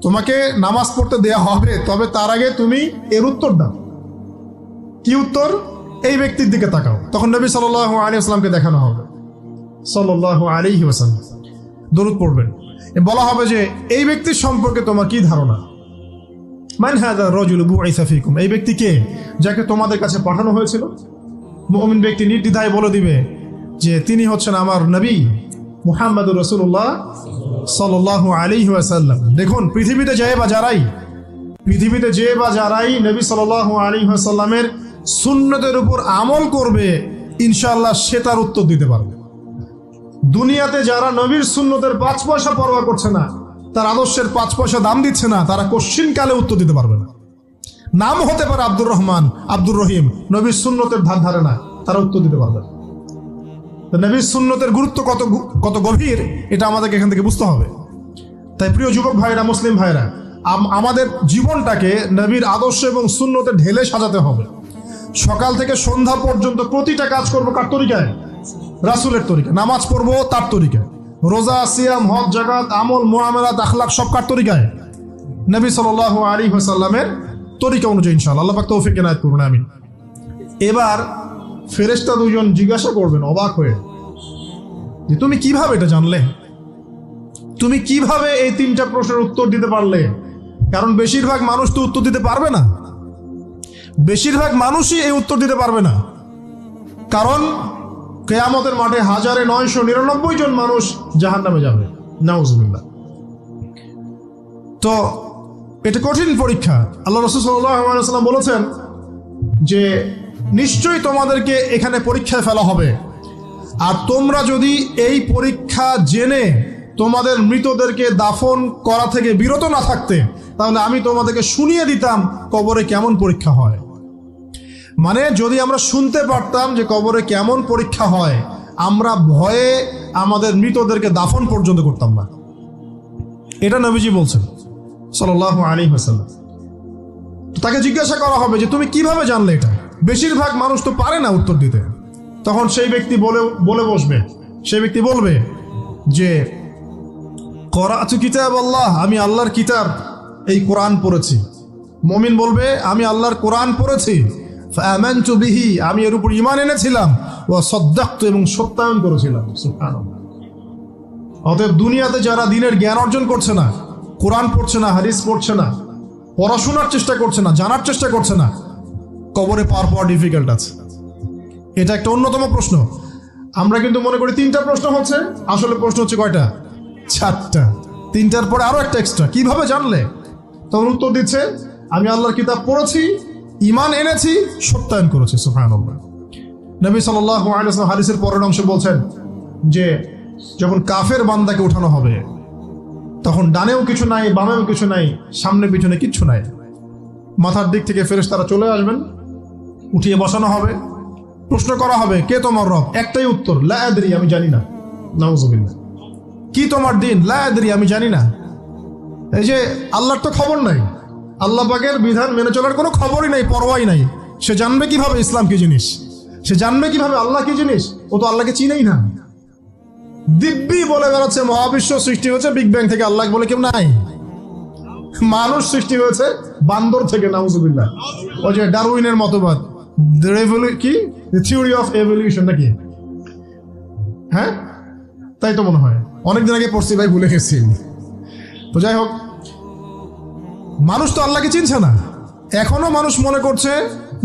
তোমাকে নামাজ পড়তে দেয়া হবে, তবে তার আগে তুমি এর উত্তর দাও। কি উত্তর? এই ব্যক্তির দিকে তাকাও। তখন নবী সাল্লাল্লাহু আলাইহি ওয়াসাল্লামকে দেখানো হবে, সাল্লাল্লাহু আলাইহি ওয়াসাল্লাম দরুদ পড়বেন, বলা হবে যে এই ব্যক্তির সম্পর্কে তোমার কি ধারণা? মান হাযা রাজুলু বুইসা ফীকুম, এই ব্যক্তি কে, যাকে তোমাদের কাছে পাঠানো হয়েছিল? মুমিন ব্যক্তি নির্দ্বিধায় বলে দিবে যে তিনি হচ্ছেন আমার নবী মুহাম্মদুর রাসূলুল্লাহ সাল্লাল্লাহু আলাইহি ওয়াসাল্লাম। দেখুন, পৃথিবীতে যে বা যারাই নবী সাল্লাল্লাহু আলাইহি ওয়াসাল্লামের সুন্নতের উপর আমল করবে, ইনশাআল্লাহ সে তার উত্তর দিতে পারবে। দুনিয়াতে যারা নবীর সুন্নতের 5 পয়সা পরোয়া করছে না, তার আদর্শের 5 পয়সা দাম দিচ্ছে না, তারা কোশ্চিন কালে উত্তর দিতে পারবে না। নাম হতে পারে আব্দুর রহমান, আব্দুর রহিম, নবীর সুন্নতের ধার ধারে না, তারা উত্তর দিতে পারবে না। নবীর সুন্নতের গুরুত্ব কত গভীর এটা আমাদেরকে এখান থেকে বুঝতে হবে। তাই প্রিয় যুবক ভাইরা, মুসলিম ভাইরা, আমাদের জীবনটাকে নবীর আদর্শ এবং সুন্নতে ঢেলে সাজাতে হবে। সকাল থেকে সন্ধ্যা পর্যন্ত প্রতিটা কাজ করবো কার তরিকায়? রাসূলের তরিকা। নামাজ পড়বো তার তরিকায়, রোজা, সিয়াম, হজ, জাকাত, আমল, মুআমালাত, আখলাক সব কার তরিকায়? নবী সাল্লাল্লাহু আলাইহি ওয়াসাল্লামের তরিকা অনুযায়ী ইনশাআল্লাহ। আল্লাহ পাক তৌফিক এনায়েত করুন, আমিন। এবার ফেরেশতা দুজন জিজ্ঞাসা করবেন অবাক হয়ে যে তুমি কিভাবে এটা জানলে? তুমি কিভাবে এই তিনটা প্রশ্নের উত্তর দিতে পারলে? কারণ বেশিরভাগ মানুষ তো উত্তর দিতে পারবে না, বেশিরভাগ মানুষই এই উত্তর দিতে পারবে না। কারণ কিয়ামতের মাঠে 1999 জন মানুষ জাহান্নামে যাবে, নাউজুবিল্লাহ। তো এটা কঠিন পরীক্ষা। আল্লাহ রাসূল সাল্লাল্লাহু আলাইহি ওয়াসাল্লাম বলেছেন যে নিশ্চয়ই তোমাদেরকে এখানে পরীক্ষায় ফেলা হবে, আর তোমরা যদি এই পরীক্ষা জেনে তোমাদের মৃতদেরকে দাফন করা থেকে বিরত না থাকতে, তাহলে আমি তোমাদেরকে শুনিয়ে দিতাম কবরে কেমন পরীক্ষা হয়। মানে যদি আমরা শুনতে পারতাম যে কবরে কেমন পরীক্ষা হয়, আমরা ভয়ে আমাদের মৃতদেরকে দাফন পর্যন্ত করতাম না। এটা নবীজি বলছেন সাল্লাল্লাহু আলাইহি ওয়াসাল্লাম। তাকে জিজ্ঞাসা করা হবে যে তুমি কিভাবে জানলে এটা? বেশিরভাগ মানুষ তো পারে না উত্তর দিতে। তখন সেই ব্যক্তি বলে বসবে, সেই ব্যক্তি বলবে যে করাতু কিতাব আল্লাহ, আমি আল্লাহর কিতাব এই কোরআন পড়েছি। মুমিন বলবে আমি আল্লাহর কোরআন পড়েছি। ফাআমানতু বিহি, আমি এর উপর ঈমান এনেছিলাম। ওয়া সাদ্দাকতু, এবং সত্যায়ন করেছিলাম। সুবহানাল্লাহ। অতএব দুনিয়াতে যারা দিনের জ্ঞান অর্জন করছে না, কোরআন পড়ছে না, হাদিস পড়ছে না, পড়াশোনার চেষ্টা করছে না, জানার চেষ্টা করছে না, কবরে পাওয়া ডিফিকাল্ট আছে। এটা একটা অন্যতম প্রশ্ন। আমরা কিন্তু মনে করি তিনটা প্রশ্ন হচ্ছে, আসলে প্রশ্ন হচ্ছে কয়টা? চারটা। তিনটার পরে আরো একটা এক্সট্রা। কিভাবে জানলে? তখন উত্তর দিচ্ছে আমি আল্লাহর কিতাব পড়েছি, ঈমান এনেছি, সত্যায়ন করেছি। সুবহানাল্লাহ। নবী সাল্লাল্লাহু আলাইহি ওয়াসাল্লাম হাদিসের পরের অংশে বলছেন যে যখন কাফের বান্দাকে উঠানো হবে, তখন ডানেও কিছু নাই, বামেও কিছু নাই, সামনে পিছনে কিচ্ছু নাই। মাথার দিক থেকে ফেরেশতারা চলে আসবেন, উঠিয়ে বসানো হবে, প্রশ্ন করা হবে কে তোমার রব? একটাই উত্তর, লা আদরি, আমি জানি না। নাউজুবিল্লাহ। কি তোমার দিন? লা আদরি, আমি জানি না। এই যে আল্লাহর তো খবর নাই, আল্লাহ পাকের বিধান মেনে চলার কোনো খবরই নাই, পরোয়াই নাই। সে জানবে কিভাবে ইসলাম কি জিনিস? সে জানবে কিভাবে আল্লাহ কি জিনিস? ও তো আল্লাহকে চিনেই না। দিব্যি বলে বেড়াচ্ছে মহাবিশ্ব সৃষ্টি হয়েছে বিগ ব্যাং থেকে, আল্লাহ বলে কেউ নাই। মানুষ সৃষ্টি হয়েছে বান্দর থেকে, নাউজুবিল্লাহ। ওই যে ডারউইনের মতবাদ, কি থিওরি অফ এভলিউশন নাকি? হ্যাঁ, তাই তো মনে হয়। অনেকদিন আগে পড়ছি ভাই, ভুলে গেছি। তো যাই হোক, মানুষ তো আল্লাহকে চিনছে না। এখনো মানুষ মনে করছে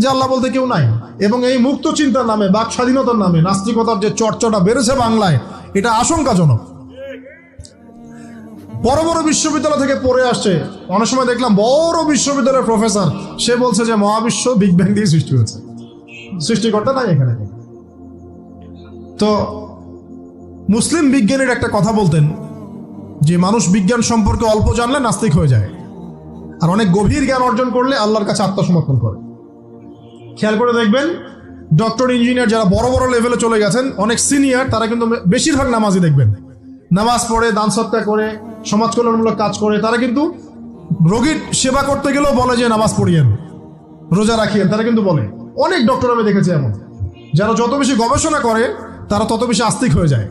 যে আল্লাহ বলতে কেউ নাই। এবং এই মুক্ত চিন্তার নামে, বাক স্বাধীনতার নামে নাস্তিকতার যে চর্চাটা বেড়েছে বাংলায়, এটা আশঙ্কাজনক। বড় বড় বিশ্ববিদ্যালয় থেকে পড়ে আসছে, অনেক সময় দেখলাম বড় বিশ্ববিদ্যালয়ের প্রফেসর, সে বলছে যে মহাবিশ্ব বিগ ব্যাং দিয়ে সৃষ্টি হয়েছে, সৃষ্টিকর্তা নাই এখানে। তো মুসলিম বিজ্ঞানীর একটা কথা বলতেন যে মানুষ বিজ্ঞান সম্পর্কে অল্প জানলে নাস্তিক হয়ে যায়, আর অনেক গভীর জ্ঞান অর্জন করলে আল্লাহর কাছে আত্মসমর্পণ করে। খেয়াল করে দেখবেন, ডক্টর, ইঞ্জিনিয়ার যারা বড় বড় লেভেলে চলে গেছেন, অনেক সিনিয়র, তারা কিন্তু বেশিরভাগ নামাজি দেখবেন, নামাজ পড়ে, দান সৎকা করে, সমাজ কল্যাণমূলক কাজ করে। তারা কিন্তু রোগীর সেবা করতে গেলেও বলে যে নামাজ পড়িয়েন, রোজা রাখিয়েন, তারা কিন্তু বলে। অনেক ডক্টর আমি দেখেছি এমন, যারা যত বেশি গবেষণা করে তারা তত বেশি আস্তিক হয়ে যায়,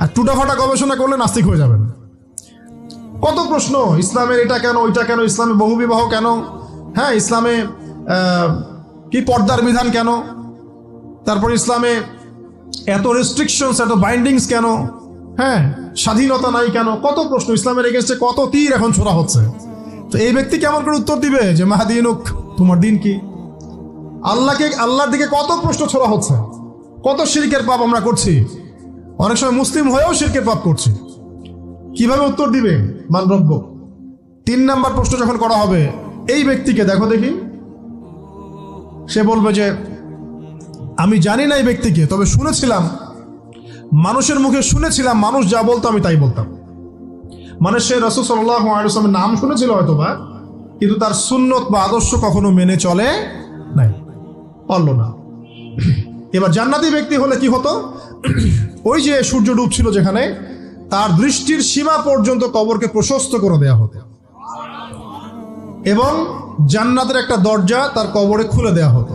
আর টুটাফাটা গবেষণা করলে নাস্তিক হয়ে যাবেন। কত প্রশ্ন, ইসলামের এটা কেন, ওইটা কেন, ইসলামে বহুবিবাহ কেন, হ্যাঁ, ইসলামে কি পর্দার বিধান কেন, তারপর ইসলামে এত রেস্ট্রিকশনস, এত বাইন্ডিংস কেন, হ্যাঁ, স্বাধীনতা নাই কেন, কত প্রশ্ন। ইসলামের এগেইনস্টে কত তীর এখন ছোড়া হচ্ছে। তো এই ব্যক্তি কেমন করে উত্তর দিবে যে মাহদিনুক, তোমার দিন কি? আল্লাহর দিকে কত প্রশ্ন ছোড়া হচ্ছে, কত শিরকের পাপ আমরা করছি, অনেক সময় মুসলিম হয়েও শিরকের পাপ করছি। কিভাবে উত্তর দিবে? মান রব্য। 3 নাম্বার প্রশ্ন যখন করা হবে, এই ব্যক্তিকে দেখো দেখি, সে বলবে যে আমি জানি না এই ব্যক্তিকে, তবে শুনেছিলাম, মানুষের মুখে শুনেছিলাম, মানুষ যা বলতো আমি তাই বলতাম। মানে সে রাসূল সাল্লাল্লাহু আলাইহি ওয়াসাল্লামের নাম শুনেছিল হয়তোবা, কিন্তু তার সুন্নত বা আদর্শ কখনো মেনে চলে নাই, পারল না। এবার জান্নাতি ব্যক্তি হলে কি হতো, ওই যে সূর্য ডুবছিল যেখানে, তার দৃষ্টির সীমা পর্যন্ত কবরকে প্রশস্ত করে দেয়া হতো এবং জান্নাতের একটা দরজা তার কবরে খুলে দেয়া হতো।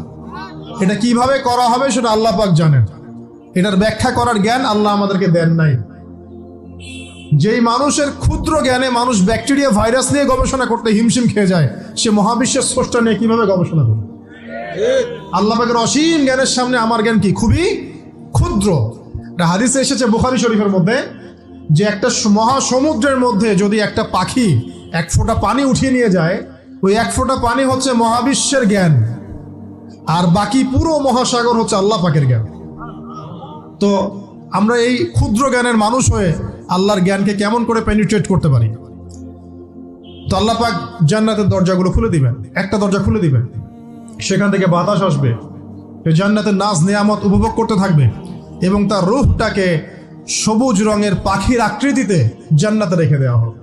এটা কিভাবে করা হবে সেটা আল্লাহ পাক জানেন, এটার ব্যাখ্যা করার জ্ঞান আল্লাহ আমাদেরকে দেন নাই। যেই মানুষের ক্ষুদ্র জ্ঞানে মানুষ ব্যাকটেরিয়া ভাইরাস নিয়ে গবেষণা করতে হিমশিম খেয়ে যায়, সে মহাবিশ্বের স্রষ্টা নিয়ে কিভাবে গবেষণা করবে? আল্লাহ পাকের অসীম জ্ঞানের সামনে আমার জ্ঞান কি? খুবই ক্ষুদ্র। একটা হাদিসে এসেছে বুখারী শরীফের মধ্যে, যে একটা মহাসমুদ্রের মধ্যে যদি একটা পাখি এক ফোঁটা পানি উঠিয়ে নিয়ে যায়, ওই এক ফোঁটা পানি হচ্ছে মহাবিশ্বের জ্ঞান, আর বাকি পুরো মহাসাগর হচ্ছে আল্লাহ পাকের জ্ঞান। তো আমরা এই ক্ষুদ্র জ্ঞানের মানুষ হয়ে আল্লাহর জ্ঞানকে কেমন করে পেনিট্রেট করতে পারি? তো আল্লাহ পাক জান্নাতের দরজাগুলো খুলে দিবেন, একটা দরজা খুলে দিবেন, সেখান থেকে বাতাস আসবে, জান্নাতের নাজ নিয়ামত উপভোগ করতে থাকবে এবং তার রূহটাকে সবুজ রঙের পাখির আকৃতিতে জান্নাতে রেখে দেওয়া হবে।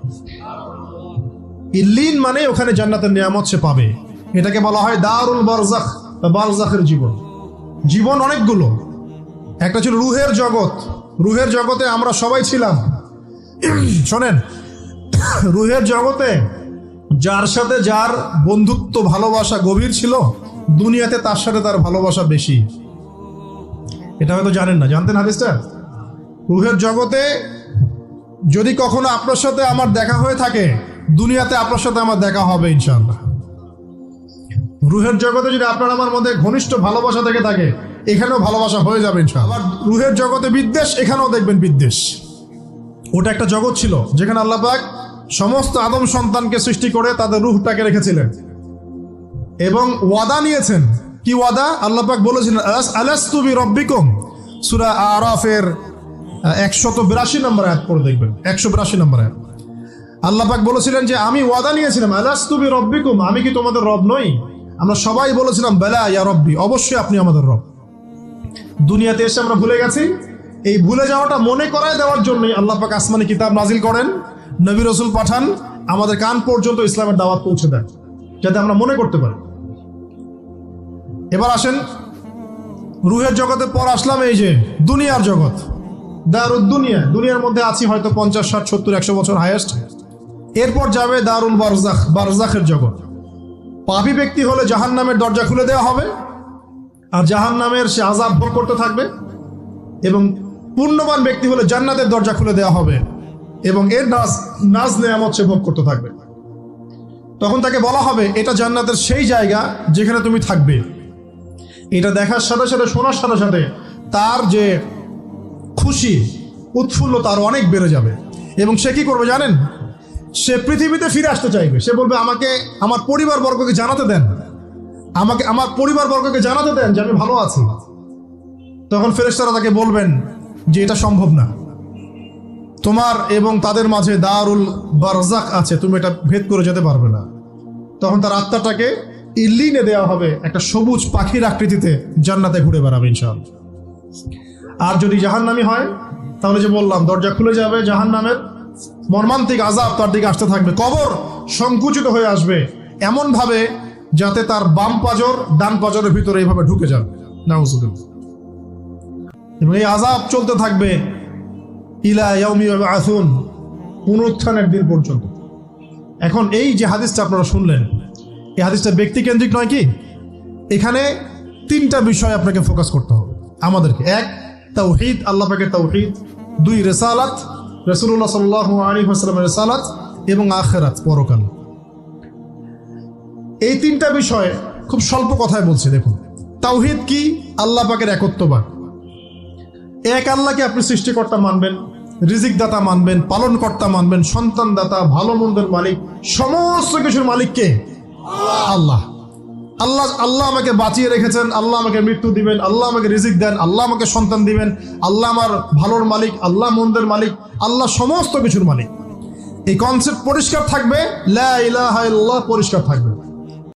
ইল্লিন মানে ওখানে জান্নাতের নিয়ামত সে পাবে। এটাকে বলা হয় দারুল বারজাখ বা বারজাখের জীবন। জীবন অনেকগুলো, একটা ছিল রুহের জগৎ। রুহের জগতে আমরা সবাই ছিলাম। শোনেন, রুহের জগতে যার সাথে যার বন্ধুত্ব ভালোবাসা গভীর ছিল, দুনিয়াতে তার সাথে তার ভালোবাসা বেশি। এটা হয়তো জানেন না, জানতেন হাদিসটা? রুহের জগতে যদি কখনো আপনার সাথে আমার দেখা হয়ে থাকে, দুনিয়াতে আপনার সাথে আমার দেখা হবে ইনশাআল্লাহ। রুহের জগতে যদি আপনার আমার মধ্যে ঘনিষ্ঠ ভালোবাসা থেকে থাকে, এখানেও ভালোবাসা হয়ে যাবে ইনশাআল্লাহ। আবার রুহের জগতে বিদ্বেষ, এখানেও দেখবেন বিদ্বেষ। ওটা একটা জগৎ ছিল যেখানে আল্লাহ পাক সমস্ত আদম সন্তানকে সৃষ্টি করে তাদের রুহটাকে রেখেছিলেন এবং ওয়াদা নিয়েছেন। কি ওয়াদা? আল্লাহ পাক বলেছিলেন আলাস্তু বিরব্বিকুম, সূরা আরাফের 182 নম্বর আয়াত পড়ে দেখবেন, 182 নম্বর আয়াত। আল্লাহ পাক বলেছিলেন যে আমি ওয়াদা নিয়েছিলাম, আলাস্তু বিরব্বিকুম, আমি কি তোমাদের রব নই? আমরা সবাই বলেছিলাম বেলা ইয়া রব্বি, অবশ্যই আপনি আমাদের রব। দুনিয়াতে এসে আমরা ভুলে গেছি। এই ভুলে যাওয়াটা মনে করায় দেওয়ার জন্যই আল্লাহ পাক আসমানি কিতাব নাজিল করেন, নবী রাসূল পাঠান, আমাদের কান পর্যন্ত ইসলামের দাওয়াত পৌঁছে দেন, যাতে আমরা মনে করতে পারি। এবার আসেন রুহের জগতে পর আসলাম এই যে দুনিয়ার জগৎ, দারুদ দুনিয়া। দুনিয়ার মধ্যে আছি হয়তো 50, 60, 70, 100 বছর হাইয়েস্ট। এরপর যাবে দারুল বারজাখ, বারজাখের জগৎ। পাপী ব্যক্তি হলে জাহান্নামের দরজা খুলে দেওয়া হবে আর জাহান্নামের সে আযাব ভোগ করতে থাকবে, এবং পুণ্যবান ব্যক্তি হলে জান্নাতের দরজা খুলে দেওয়া হবে এবং এর নাজ নেয়ামত সে ভোগ করতে থাকবে। তখন তাকে বলা হবে এটা জান্নাতের সেই জায়গা যেখানে তুমি থাকবে। এটা দেখার সাথে সাথে, শোনার সাথে সাথে তার যে খুশি উৎফুল্লতা আরো অনেক বেড়ে যাবে এবং সে কি করবে জানেন? সে পৃথিবীতে ফিরে আসতে চাইবে। সে বলবে আমাকে আমার পরিবারবর্গকে জানাতে দেন, আমাকে আমার পরিবারবর্গকে জানাতে দেন যে আমি ভালো আছি। তখন ফেরেশতারা তাকে বলবেন যে এটা সম্ভব না, তোমার এবং তাদের মাঝে দারুল বারজাখ আছে, তুমি এটা ভেদ করে যেতে পারবে না। তখন তার আত্মাটাকে ইল্লিনে দেওয়া হবে, একটা সবুজ পাখির আকৃতিতে জান্নাতে ঘুরে বেড়াবে ইনশাআল্লাহ। আর যদি জাহান্নামী হয় তাহলে যে বললাম দরজা খুলে যাবে, জাহান্নামের মর্মান্তিক আযাব তার দিকে আসতে থাকবে। কবর সংকুচিত হয়ে আসবে এমন ভাবে যাতে তার বাম পাজর ডান পাজরের ভিতরে এইভাবে ঢুকে যাবে, নাউযুবিল্লাহ। এবং এই আযাব চলতে থাকবে ইলা ইয়াউমি ইউবআসুন, পুনরুত্থানের দিন পর্যন্ত। এখন এই যে হাদিসটা আপনারা শুনলেন, এই হাদিসটা ব্যক্তিকেন্দ্রিক নয় কি? এখানে তিনটা বিষয় আপনাকে ফোকাস করতে হবে আমাদেরকে। এক, তাওহীদ, আল্লাহ পাকের তাওহীদ। দুই, রিসালাত, রাসূলুল্লাহ সাল্লাল্লাহু আলাইহি ওয়াসাল্লামের রিসালাত। এবং আখিরাত, পরকাল। এই তিনটা বিষয় খুব স্বল্প কথায় বলছি। দেখুন, তাওহীদ কি? আল্লাহ পাকের একত্ববাদ। এক আল্লাহকে আপনি সৃষ্টিকর্তা মানবেন, রিজিক দাতা মানবেন, পালন কর্তা মানবেন, সন্তান দাতা, ভালো মন্দের মালিক, সমস্ত কিছুর মালিক কে? আল্লাহ। আল্লাহ আল্লাহ আমাকে বাঁচিয়ে রেখেছেন, আল্লাহ আমাকে মৃত্যু দিবেন, আল্লাহ আমাকে রিজিক দেন, আল্লাহ আমাকে সন্তান দিবেন, আল্লাহ আমার ভালোর মালিক, আল্লাহ মন্দের মালিক, আল্লাহ সমস্ত কিছুর মালিক। এই কনসেপ্ট পরিষ্কার থাকবে, লা ইলাহা ইল্লাল্লাহ পরিষ্কার থাকবে।